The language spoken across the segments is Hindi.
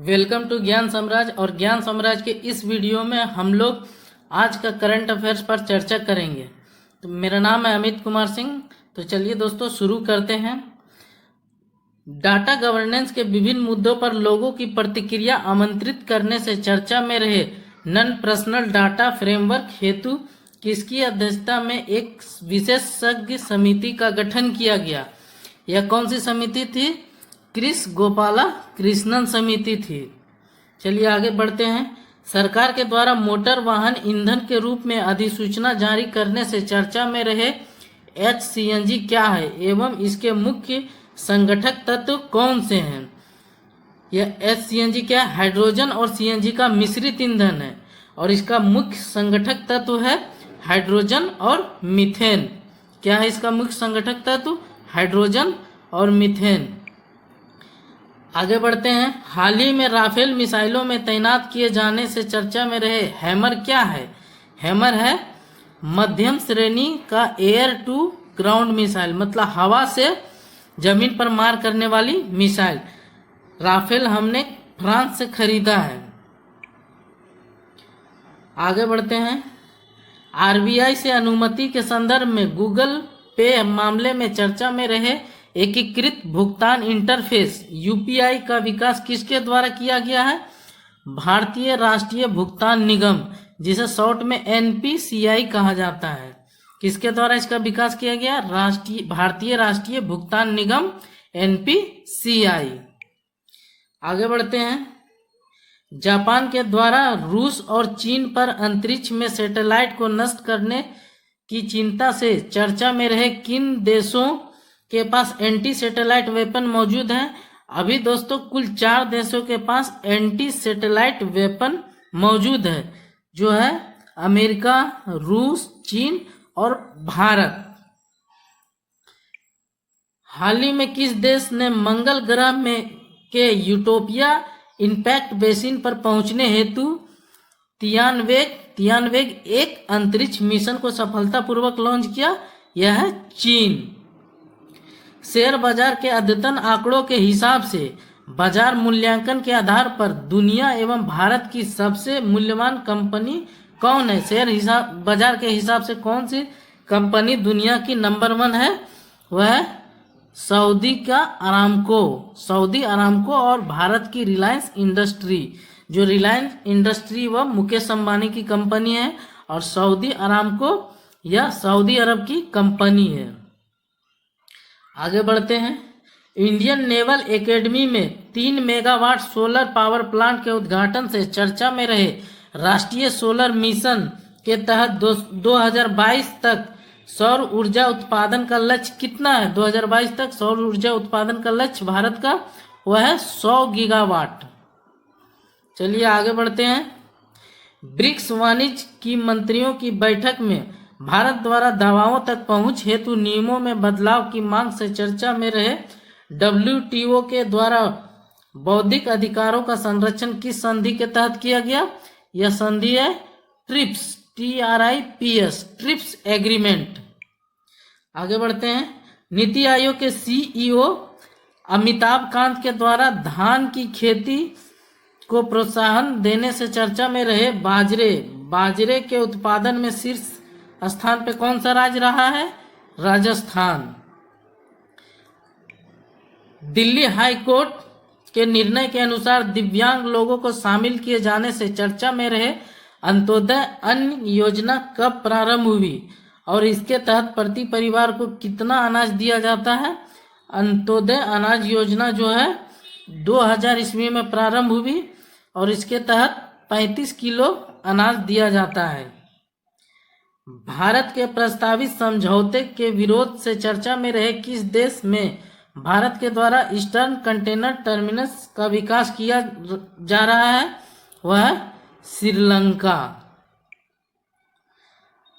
वेलकम टू ज्ञान साम्राज्य। और ज्ञान साम्राज्य के इस वीडियो में हम लोग आज का करंट अफेयर्स पर चर्चा करेंगे। तो मेरा नाम है अमित कुमार सिंह। तो चलिए दोस्तों शुरू करते हैं। डाटा गवर्नेंस के विभिन्न मुद्दों पर लोगों की प्रतिक्रिया आमंत्रित करने से चर्चा में रहे नॉन पर्सनल डाटा फ्रेमवर्क हेतु किसकी अध्यक्षता में एक विशेषज्ञ समिति का गठन किया गया? यह कौन सी समिति थी? क्रिस गोपाला कृष्णन समिति थी। चलिए आगे बढ़ते हैं। सरकार के द्वारा मोटर वाहन ईंधन के रूप में अधिसूचना जारी करने से चर्चा में रहे HCNG क्या है एवं इसके मुख्य संगठक तत्व कौन से हैं? यह HCNG क्या है? हाइड्रोजन और CNG का मिश्रित ईंधन है और इसका मुख्य संगठक तत्व है हाइड्रोजन और मीथेन। क्या है इसका मुख्य संगठक तत्व? हाइड्रोजन और मीथेन। आगे बढ़ते हैं। हाल ही में राफेल मिसाइलों में तैनात किए जाने से चर्चा में रहे हैमर क्या है? हैमर है मध्यम श्रेणी का एयर टू ग्राउंड मिसाइल, मतलब हवा से जमीन पर मार करने वाली मिसाइल। राफेल हमने फ्रांस से खरीदा है। आगे बढ़ते हैं। RBI से अनुमति के संदर्भ में गूगल पे मामले में चर्चा में रहे एकीकृत भुगतान इंटरफेस UPI का विकास किसके द्वारा किया गया है? भारतीय राष्ट्रीय भुगतान निगम, जिसे शॉर्ट में NPCI कहा जाता है। किसके द्वारा इसका विकास किया गया? भारतीय राष्ट्रीय भुगतान निगम NPCI। आगे बढ़ते हैं। जापान के द्वारा रूस और चीन पर अंतरिक्ष में सैटेलाइट को नष्ट करने की चिंता से चर्चा में रहे किन देशों के पास एंटी सैटेलाइट वेपन मौजूद है? अभी दोस्तों कुल 4 देशों के पास एंटी सैटेलाइट वेपन मौजूद है, जो है अमेरिका, रूस, चीन और भारत। हाल ही में किस देश ने मंगल ग्रह में के यूटोपिया इम्पैक्ट बेसिन पर पहुंचने हेतु तियानवेग एक अंतरिक्ष मिशन को सफलतापूर्वक लॉन्च किया? यह है चीन। शेयर बाजार के अद्यतन आंकड़ों के हिसाब से बाजार मूल्यांकन के आधार पर दुनिया एवं भारत की सबसे मूल्यवान कंपनी कौन है? शेयर बाजार के हिसाब से कौन सी कंपनी दुनिया की नंबर 1 है? वह सऊदी अरामको और भारत की रिलायंस इंडस्ट्री। जो रिलायंस इंडस्ट्री वह मुकेश अंबानी की कंपनी है और सऊदी अरामको यह सऊदी अरब की कंपनी है। आगे बढ़ते हैं। इंडियन नेवल एकेडमी में 3 मेगावाट सोलर पावर प्लांट के उद्घाटन से चर्चा में रहे राष्ट्रीय सोलर मिशन के तहत 2022 तक सौर ऊर्जा उत्पादन का लक्ष्य कितना है? 2022 तक सौर ऊर्जा उत्पादन का लक्ष्य भारत का वह है 100 गीगावाट। चलिए आगे बढ़ते हैं। ब्रिक्स वाणिज्य की मंत्रियों की बैठक में भारत द्वारा दवाओं तक पहुंच हेतु नियमों में बदलाव की मांग से चर्चा में रहे WTO के द्वारा बौद्धिक अधिकारों का संरक्षण किस संधि के तहत किया गया? यह संधि है ट्रिप्स एग्रीमेंट। आगे बढ़ते हैं। नीति आयोग के CEO अमिताभ कांत के द्वारा धान की खेती को प्रोत्साहन देने से चर्चा में रहे बाजरे के उत्पादन में शीर्ष स्थान पे कौन सा राज्य रहा है? राजस्थान। दिल्ली हाई कोर्ट के निर्णय के अनुसार दिव्यांग लोगों को शामिल किए जाने से चर्चा में रहे अंत्योदय अन्न योजना कब प्रारंभ हुई और इसके तहत प्रति परिवार को कितना अनाज दिया जाता है? अंत्योदय अनाज योजना जो है 2000 ईस्वी में प्रारंभ हुई और इसके तहत 35 किलो अनाज दिया जाता है। भारत के प्रस्तावित समझौते के विरोध से चर्चा में रहे किस देश में भारत के द्वारा ईस्टर्न कंटेनर टर्मिनस का विकास किया जा रहा है? वह श्रीलंका।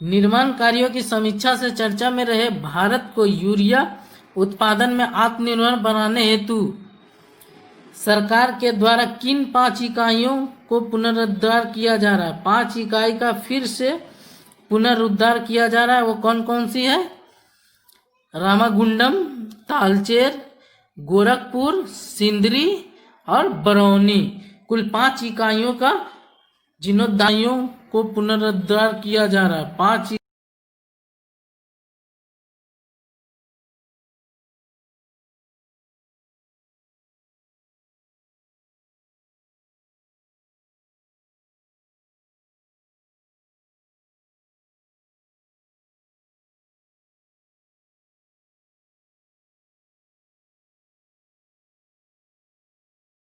निर्माण कार्यों की समीक्षा से चर्चा में रहे भारत को यूरिया उत्पादन में आत्मनिर्भर बनाने हेतु सरकार के द्वारा किन 5 इकाइयों को पुनरुद्धार किया जा रहा है? 5 इकाई का फिर से पुनरुद्धार किया जा रहा है। वो कौन कौन सी है? रामागुंडम, तालचेर, गोरखपुर, सिंदरी और बरौनी। कुल 5 इकाइयों का जीर्णोद्धारियों को पुनरुद्धार किया जा रहा है। 5